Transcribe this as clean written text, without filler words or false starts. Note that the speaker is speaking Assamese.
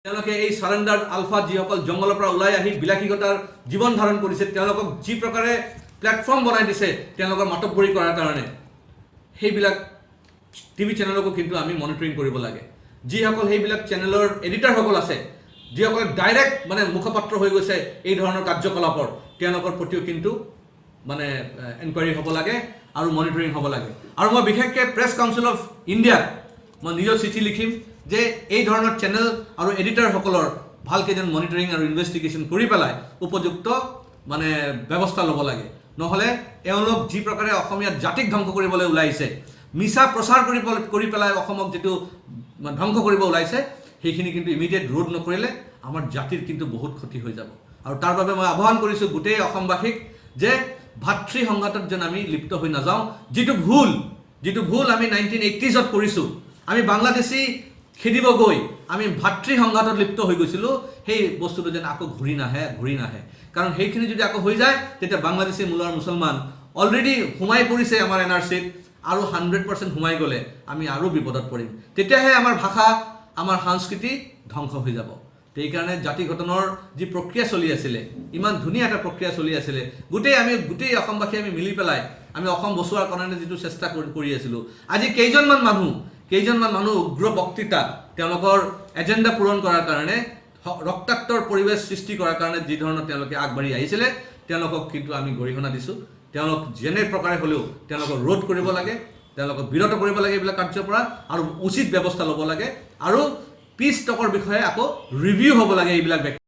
তেওঁলোকে এই সাৰেণ্ডাৰ আলফা যিসকল জংগলৰ পৰা ওলাই আহি বিলাসীগতাৰ জীৱন ধাৰণ কৰিছে তেওঁলোকক যি প্ৰকাৰে প্লেটফৰ্ম বনাই দিছে তেওঁলোকৰ মাতব্বৰী কৰাৰ কাৰণে সেইবিলাক টিভি চেনেলকো কিন্তু আমি মনিটৰিং কৰিব লাগে যিসকল সেইবিলাক চেনেলৰ এডিটাৰসকল আছে যিসকলে ডাইৰেক্ট মানে মুখপাত্ৰ হৈ গৈছে এই ধৰণৰ কাৰ্যকলাপৰ তেওঁলোকৰ প্ৰতিও কিন্তু মানে এনকুৱাৰী হ'ব লাগে আৰু মনিটৰিং হ'ব লাগে আৰু মই বিশেষকৈ প্ৰেছ কাউন্সিল অফ ইণ্ডিয়া মই নিজৰ চিঠি লিখিম যে এই ধৰণৰ চেনেল আৰু এডিটাৰসকলৰ ভালকৈ যেন মনিটৰিং আৰু ইনভেষ্টিগেশ্যন কৰি পেলাই উপযুক্ত মানে ব্যৱস্থা ল'ব লাগে নহ'লে এওঁলোক যি প্ৰকাৰে অসমীয়া জাতিক ধ্বংস কৰিবলৈ ওলাইছে মিছা প্ৰচাৰ কৰি পেলাই অসমক যিটো ধ্বংস কৰিব ওলাইছে সেইখিনি কিন্তু ইমিডিয়েট ৰোধ নকৰিলে আমাৰ জাতিৰ কিন্তু বহুত ক্ষতি হৈ যাব আৰু তাৰ বাবে মই আহ্বান কৰিছোঁ গোটেই অসমবাসীক যে ভাতৃ সংঘাতত যেন আমি লিপ্ত হৈ নাযাওঁ যিটো ভুল আমি 1980s কৰিছোঁ আমি বাংলাদেশী খেদিব গৈ আমি ভাতৃ সংঘাতত লিপ্ত হৈ গৈছিলোঁ সেই বস্তুটো যেন আকৌ ঘূৰি নাহে কাৰণ সেইখিনি যদি আকৌ হৈ যায় তেতিয়া বাংলাদেশী মূলৰ মুছলমান অলৰেডি সোমাই পৰিছে আমাৰ এনআৰচিত আৰু 100% সোমাই গ'লে আমি আৰু বিপদত পৰিম তেতিয়াহে আমাৰ ভাষা আমাৰ সংস্কৃতি ধ্বংস হৈ যাব সেইকাৰণে জাতি গঠনৰ যি প্ৰক্ৰিয়া চলি আছিলে ইমান ধুনীয়া এটা প্ৰক্ৰিয়া চলি আছিলে গোটেই অসমবাসী আমি মিলি পেলাই আমি অসম বচোৱাৰ কাৰণে যিটো চেষ্টা কৰি আছিলোঁ আজি কেইজনমান মানুহ উগ্ৰ বক্তৃতা তেওঁলোকৰ এজেণ্ডা পূৰণ কৰাৰ কাৰণে ৰক্তাক্তৰ পৰিৱেশ সৃষ্টি কৰাৰ কাৰণে যি ধৰণৰ তেওঁলোকে আগবাঢ়ি আহিছিলে তেওঁলোকক কিন্তু আমি গৰিহণা দিছোঁ তেওঁলোক যেনে প্ৰকাৰে হ'লেও তেওঁলোকক ৰোধ কৰিব লাগে তেওঁলোকক বিৰত কৰিব লাগে এইবিলাক কাৰ্যৰ পৰা আৰু উচিত ব্যৱস্থা ল'ব লাগে আৰু পিছ টকৰ বিষয়ে আকৌ ৰিভিউ হ'ব লাগে এইবিলাক